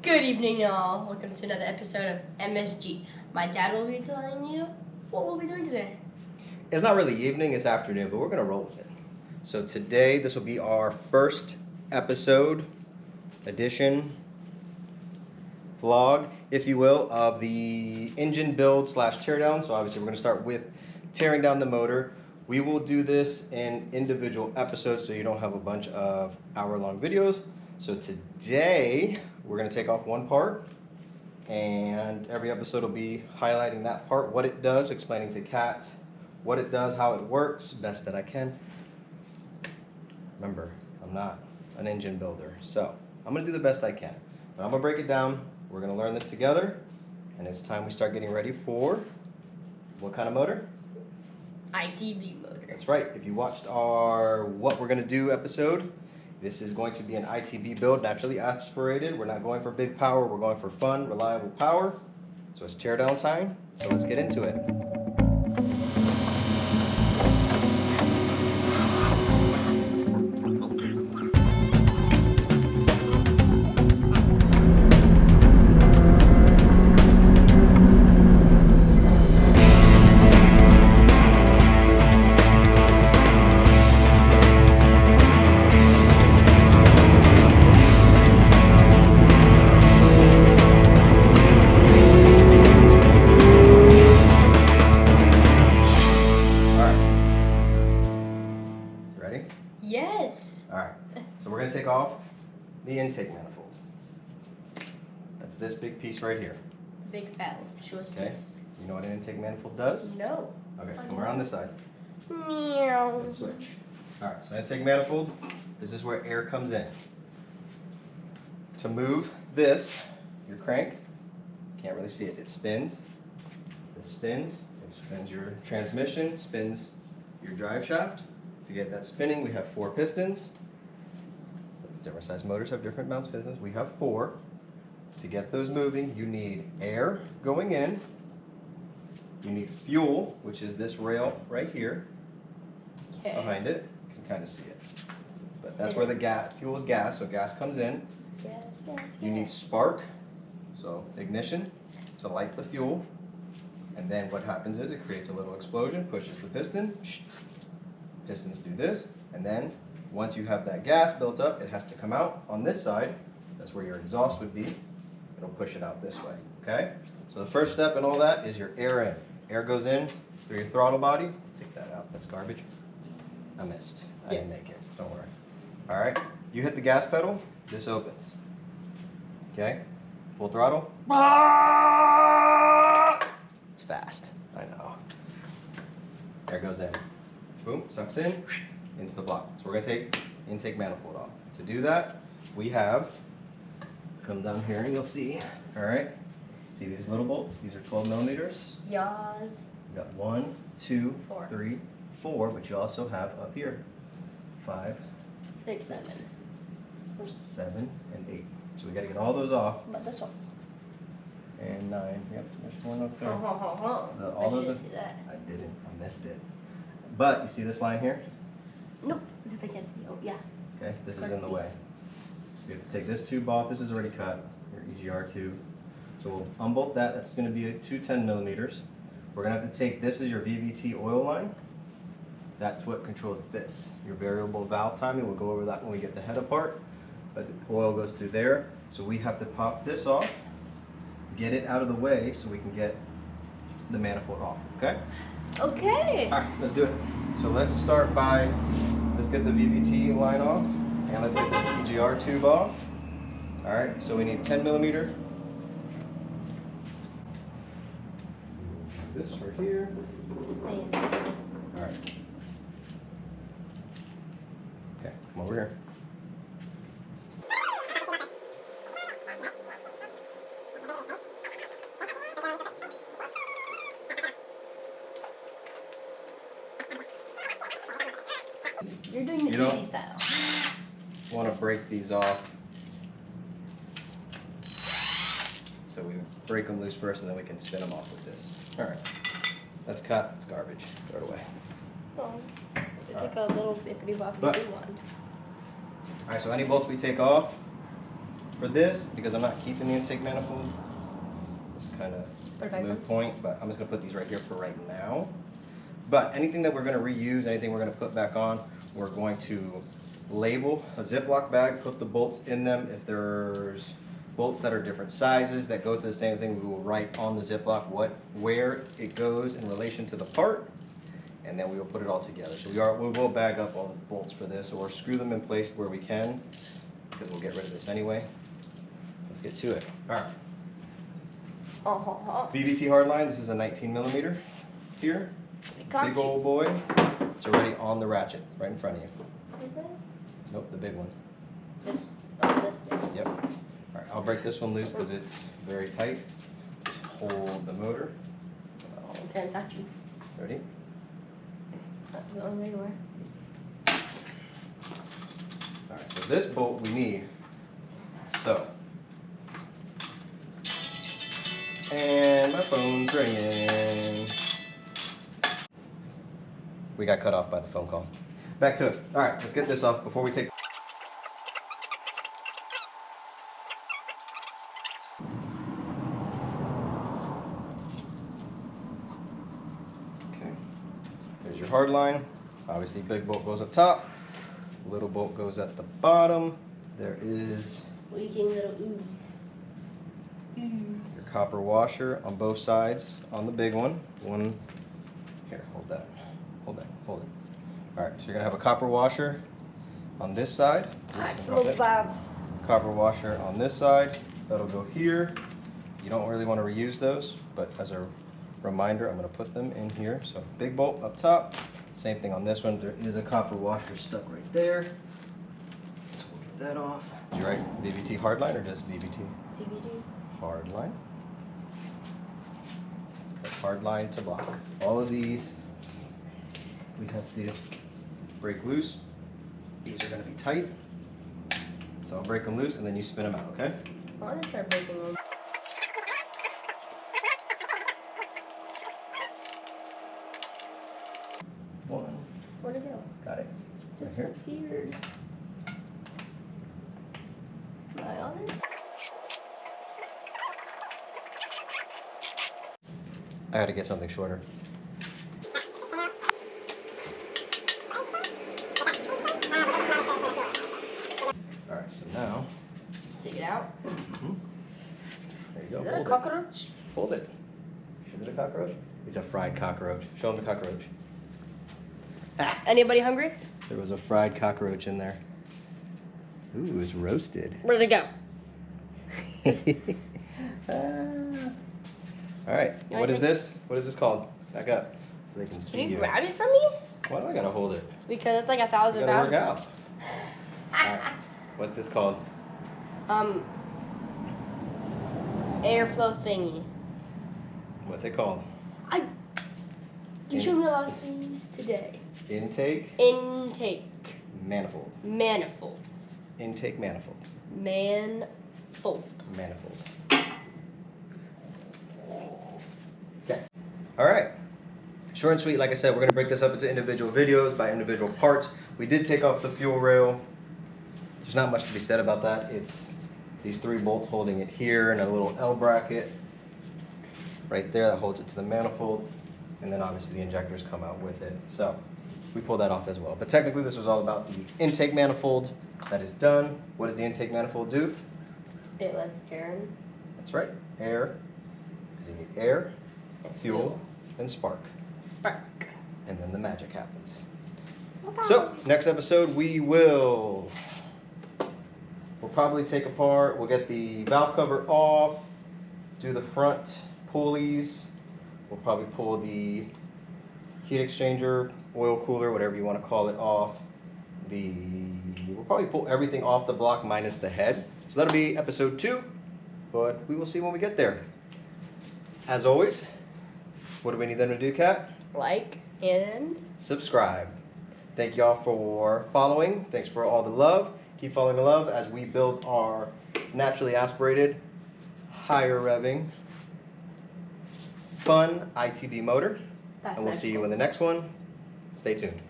Good evening, y'all. Welcome to another episode of MSG. My dad will be telling you what we'll be doing today. It's not really evening, it's afternoon, but we're going to roll with it. So today, this will be our first episode, edition, vlog, if you will, of the engine build / teardown. So obviously we're going to start with tearing down the motor. We will do this in individual episodes so you don't have a bunch of hour-long videos. So today, we're going to take off one part, and every episode will be highlighting that part, what it does, explaining to Kat what it does, how it works, best that I can. Remember, I'm not an engine builder, so I'm going to do the best I can. But I'm going to break it down, we're going to learn this together, and it's time we start getting ready for what kind of motor? ITB motor. That's right. If you watched our What We're Going to Do episode, this is going to be an ITB build, naturally aspirated. We're not going for big power, we're going for fun, reliable power. So it's teardown time, so let's get into it. Yes. Alright, so we're going to take off the intake manifold. That's this big piece right here. Big fat one. Show us Okay. this. You know what an intake manifold does? No. Okay, come around this side. Meow. Let's switch. Alright, so intake manifold, this is where air comes in. To move this, your crank, can't really see it, it spins. This spins, it spins your transmission, spins your drive shaft. To get that spinning, we have 4 pistons. Different size motors have different amounts of pistons. We have 4. To get those moving, you need air going in. You need fuel, which is this rail right here. Okay. Behind it. You can kind of see it. But that's where the fuel is gas, so gas comes in. Yes. You need spark, so ignition, to light the fuel. And then what happens is it creates a little explosion, pushes the piston. Pistons do this, and then once you have that gas built up, it has to come out on this side. That's where your exhaust would be. It'll push it out this way, okay? So the first step in all that is your air in. Air goes in through your throttle body. Take that out, that's garbage. I missed, I didn't make it, don't worry. All right, you hit the gas pedal, this opens. Okay, full throttle. It's fast, I know. Air goes in. Boom, sucks in, into the block. So we're going to take intake manifold off. To do that, we have, come down here and you'll see, all right, see these little bolts? These are 12 millimeters. Yes. You got 1, 2, 4. 3, 4, but you also have up here 5, 6, 7. 7, and 8. So we got to get all those off. But this one. And 9, yep, there's one up there. All those didn't see that. I didn't, I missed it. But you see this line here? Nope, because I can't see. Oh, yeah. Okay, this is in the way. You have to take this tube off. This is already cut, your EGR tube. So we'll unbolt that. That's going to be 2 10 millimeters. We're going to have to take this as your VVT oil line. That's what controls this. Your variable valve timing. We'll go over that when we get the head apart. But the oil goes through there. So we have to pop this off, get it out of the way so we can get the manifold off. Okay? Okay. All right, let's do it. So let's start by, let's get the VVT line off, and let's get this EGR tube off. All right, so we need 10 millimeter. This right here. All right. Okay, come over here. You're doing the easy style. Want to break these off. So we break them loose first and then we can spin them off with this. All right, that's cut, it's garbage, throw it away. Oh, it's like a little bippity boppity But- one. All right, so any bolts we take off, For this, because I'm not keeping the intake manifold, it's kind of moot point, but I'm just gonna put these right here for right now. But anything that we're gonna reuse, anything we're gonna put back on, we're going to label a Ziploc bag, put the bolts in them. If there's bolts that are different sizes that go to the same thing, we will write on the Ziploc where it goes in relation to the part, and then we will put it all together. So we will bag up all the bolts for this, or screw them in place where we can, because we'll get rid of this anyway. Let's get to it. All right. VVT hardline. This is a 19 millimeter here. Big old boy. It's already on the ratchet, right in front of you. Is it? Nope, the big one. This thing. Yep. All right, I'll break this one loose because it's very tight. Just hold the motor. Oh, can't touch you. Ready? It's not going anywhere. All right, so this bolt we need. So. And my phone's ringing. We got cut off by the phone call. Back to it. All right, let's get this off before we take. Okay. There's your hard line. Obviously, big bolt goes up top. Little bolt goes at the bottom. There is Squeaking little ooze. Your copper washer on both sides on the big one. One here, hold that. Hold it. Alright, so you're gonna have a copper washer on this side. Copper washer on this side. That'll go here. You don't really want to reuse those, but as a reminder, I'm gonna put them in here. So big bolt up top. Same thing on this one. There is a copper washer stuck right there. So we'll get that off. Did you write VVT hardline or just VVT? VVT. Hardline. Hardline to block. All of these we have to break loose. These are going to be tight. So I'll break them loose and then you spin them out, okay? I want to try breaking them. One. Where'd it go? Got it. Right here. Disappeared. Am I on it? I had to get something shorter. Alright, so now. Take it out. There you go. Is that a cockroach? Hold it. Is it a cockroach? It's a fried cockroach. Show them the cockroach. Anybody hungry? There was a fried cockroach in there. Ooh, it was roasted. Where'd it go? All right, what is this? What is this called? Back up so they can see Can you you. grab it from me? Why do I gotta hold it? Because it's like 1,000 You gotta pounds. work out. All right. What's this called? Airflow thingy. What's it called? You showed me a lot of things today. Intake Intake. manifold. Manifold. Intake manifold. Manifold. Manifold. Okay. All right. Short and sweet. Like I said, we're going to break this up into individual videos by individual parts. We did take off the fuel rail. There's not much to be said about that. It's these 3 bolts holding it here and a little L bracket right there that holds it to the manifold. And then obviously the injectors come out with it. So we pulled that off as well. But technically this was all about the intake manifold. That is done. What does the intake manifold do? It lets air in. That's right. Air. Because you need air, fuel, and spark. Spark. And then the magic happens. Bye-bye. So, next episode we'll probably take apart, we'll get the valve cover off, do the front pulleys, we'll probably pull the heat exchanger, oil cooler, whatever you want to call it, off. We'll probably pull everything off the block minus the head. So that'll be episode 2, but we will see when we get there. As always, what do we need them to do, Kat? Like and Subscribe. Thank y'all for following. Thanks for all the love. Keep following the love as we build our naturally aspirated, higher revving, fun ITB motor. And we'll see you in the next one. Stay tuned.